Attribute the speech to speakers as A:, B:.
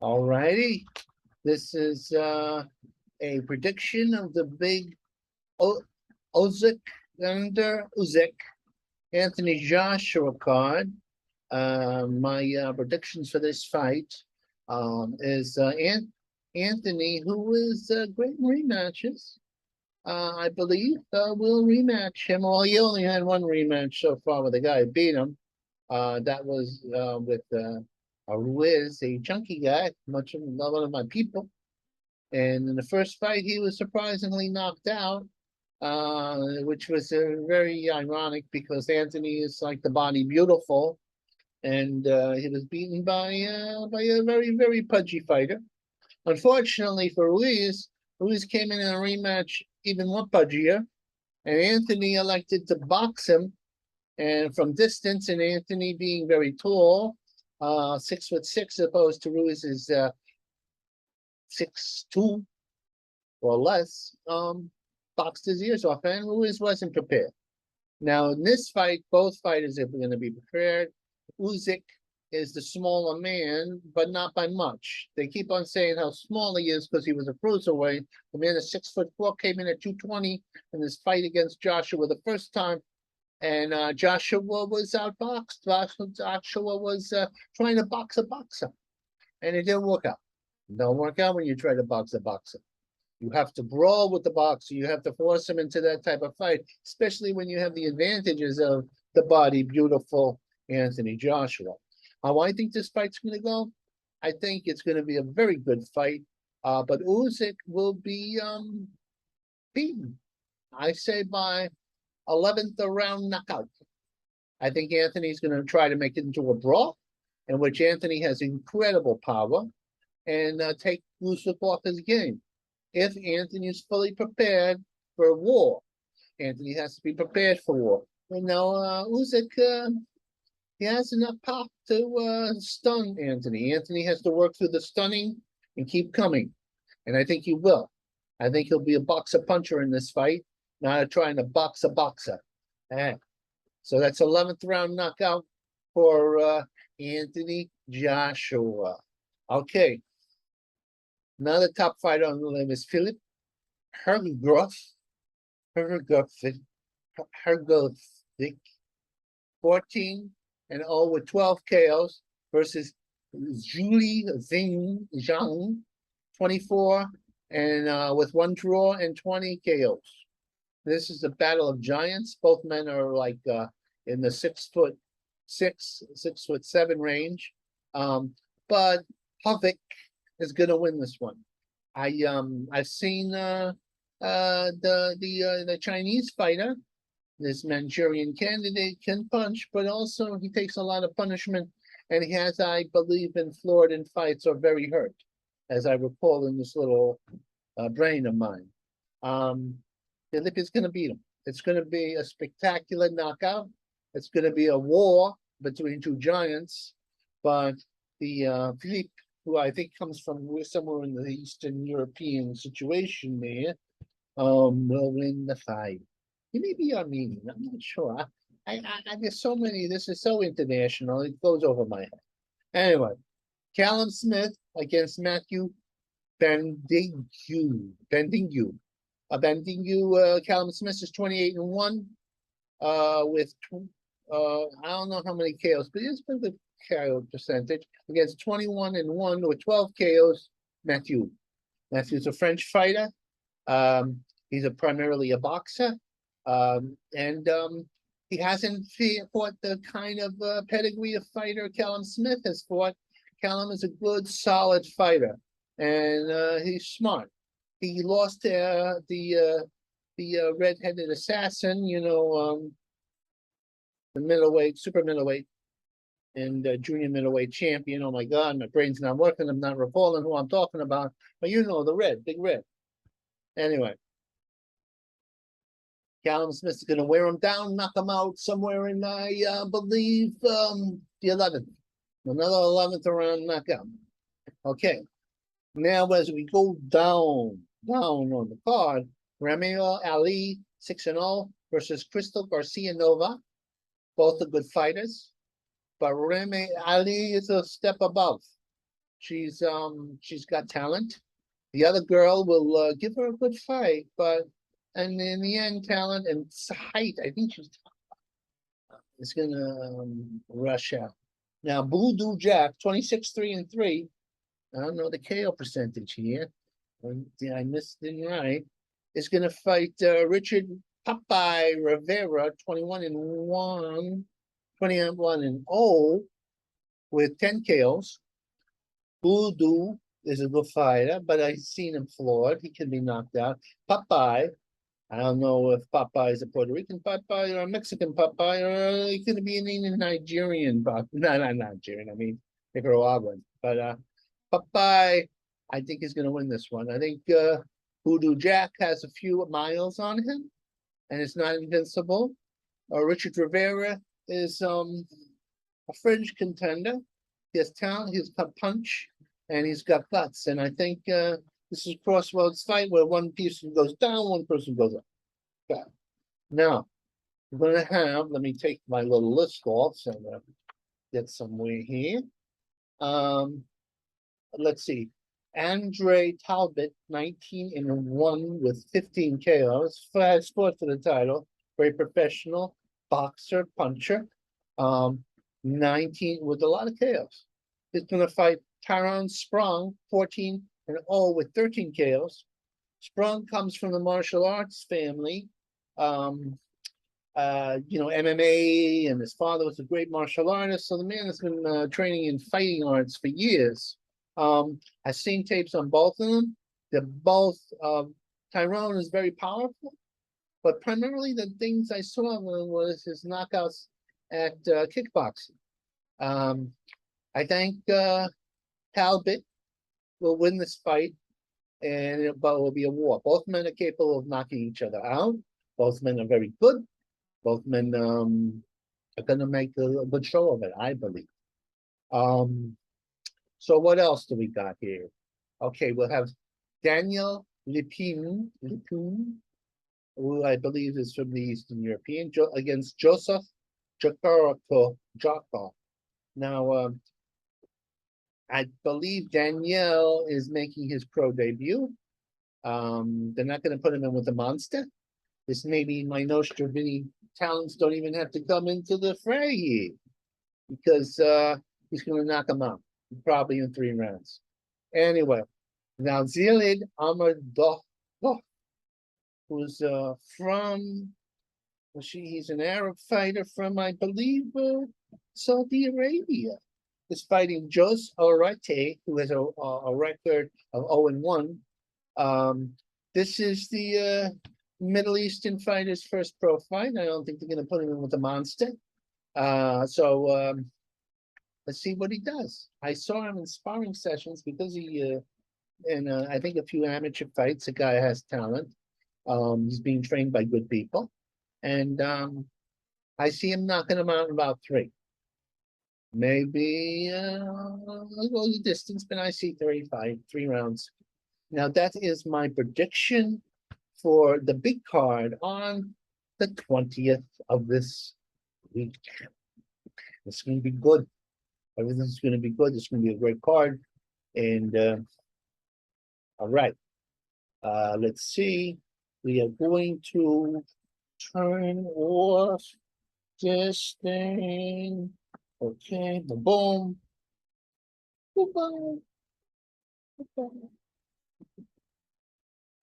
A: All righty. This is a prediction of the big o Usyk under Usyk Anthony Joshua card. My predictions for this fight is Anthony, who is great in rematches. I believe will rematch him. Well, he only had one rematch so far with the guy who beat him. That was with Ruiz, a chunky guy, much of one of my people. And in the first fight, he was surprisingly knocked out, which was very ironic because Anthony is like the body beautiful, and he was beaten by a very pudgy fighter. Unfortunately for Ruiz, Ruiz came in a rematch even more pudgier, and Anthony elected to box him, and from distance, and Anthony being very tall, 6'6", opposed to Ruiz's 6'2" or less, boxed his ears off, and Ruiz wasn't prepared. Now, in this fight, both fighters are going to be prepared. Usyk is the smaller man, but not by much. They keep on saying how small he is because he was a cruiserweight. The man is 6'4", came in at 220 in this fight against Joshua the first time, and Joshua was outboxed. Joshua was trying to box a boxer, and it didn't work out. It don't work out when you try to box a boxer. You have to brawl with the boxer. You have to force him into that type of fight, especially when you have the advantages of the body beautiful Anthony Joshua. How I think this fight's going to go? I think it's going to be a very good fight, but Usyk will be beaten. I say by 11th round knockout. I think Anthony's going to try to make it into a brawl, in which Anthony has incredible power and take Usyk off his game. If Anthony is fully prepared for war, Anthony has to be prepared for war. And now Usyk, he has enough pop to stun Anthony. Anthony has to work through the stunning and keep coming, and I think he will. I think he'll be a boxer puncher in this fight, not trying to box a boxer. So that's 11th round knockout for Anthony Joshua. Okay. Another top fighter on the line is Philip Hergovic, 14-0 with 12 KOs versus Julie Zhang, 24 and with one draw and 20 KOs. This is a battle of giants. Both men are like in the 6'6", 6'7" range. But Havik is going to win this one. I've seen the Chinese fighter, this Manchurian candidate, can punch, but also he takes a lot of punishment, and he has, I believe, been floored in fights or very hurt, as I recall in this little brain of mine. Philip is going to beat him. It's going to be a spectacular knockout. It's going to be a war between two giants, but the Philippe, who I think comes from somewhere in the Eastern European situation there, will win the fight. He may be Armenian. I'm not sure. There's so many. This is so international. It goes over my head. Anyway, Callum Smith against Matthew Bendingu. Callum Smith is 28-1 with I don't know how many KOs, but he's been good KO percentage against 21-1 with 12 KOs. Matthew's a French fighter. He's primarily a boxer, and he hasn't fought the kind of pedigree of fighter Callum Smith has fought. Callum is a good, solid fighter, and he's smart. He lost the red-headed assassin, the middleweight, super middleweight, and junior middleweight champion. Oh my God, my brain's not working. I'm not recalling who I'm talking about, but the big red. Anyway, Callum Smith's going to wear him down, knock him out somewhere in, I believe, the 11th. Another 11th round knockout. Okay. Now, as we go down on the card, Ramiro Ali, 6-0 versus Crystal Garcia Nova. Both are good fighters, but Remy Ali is a step above. She's got talent. The other girl will give her a good fight, but and in the end, talent and height, I think she's is gonna rush out. Now, Voodoo Jack, 26-3-3. I don't know the KO percentage here. I missed it right. Is gonna fight Richard Popeye Rivera, 21-1, 21-0 with 10 KOs. Voodoo is a good fighter, but I've seen him flawed. He can be knocked out. Popeye, I don't know if Popeye is a Puerto Rican Popeye or a Mexican Popeye, or he's going to be an Nigerian Popeye. No, not Nigerian, I mean Nicaraguan. But Popeye, I think is going to win this one. I think Voodoo Jack has a few miles on him, and it's not invincible. Richard Rivera is a fringe contender. He has talent, he's got punch, and he's got guts. And I think this is a crossroads fight where one person goes down, one person goes up. Okay. Now, we're going to have, let me take my little list off so that get somewhere here. Let's see. Andre Talbot, 19-1 with 15 KOs. Fast sport for the title. Very professional. Boxer, puncher. 19 with a lot of KOs. He's going to fight Tyrone Sprung, 14-0 with 13 KOs. Sprung comes from the martial arts family. MMA, and his father was a great martial artist. So the man has been training in fighting arts for years. I've seen tapes on both of them. They're both, Tyrone is very powerful, but primarily the things I saw of him was his knockouts at kickboxing. I think Talbot will win this fight, and it will be a war. Both men are capable of knocking each other out. Both men are very good. Both men are going to make a good show of it, I believe. So what else do we got here? Okay, we'll have Daniel Lipin, who I believe is from the Eastern European, against Joseph Jocko. Now, I believe Danielle is making his pro debut. They're not going to put him in with a monster. This maybe my Nostrovini talents don't even have to come into the fray here, because he's going to knock him out, probably in 3 rounds. Anyway, now Zilid Amadou, who's from, he's an Arab fighter from, I believe, Saudi Arabia, is fighting Jos Orate, who has a record of 0-1. This is the Middle Eastern fighter's first pro fight. I don't think they're going to put him in with a monster. So let's see what he does. I saw him in sparring sessions because he, and I think a few amateur fights. The guy has talent. He's being trained by good people. And I see him knocking him out in about 3. Maybe I'll go the distance, but I see 3 rounds. Now that is my prediction for the big card on the 20th of this week. It's going to be good. Everything's going to be good. It's going to be a great card. And all right. Let's see. We are going to turn off this thing. Okay, boom. Goodbye. Goodbye.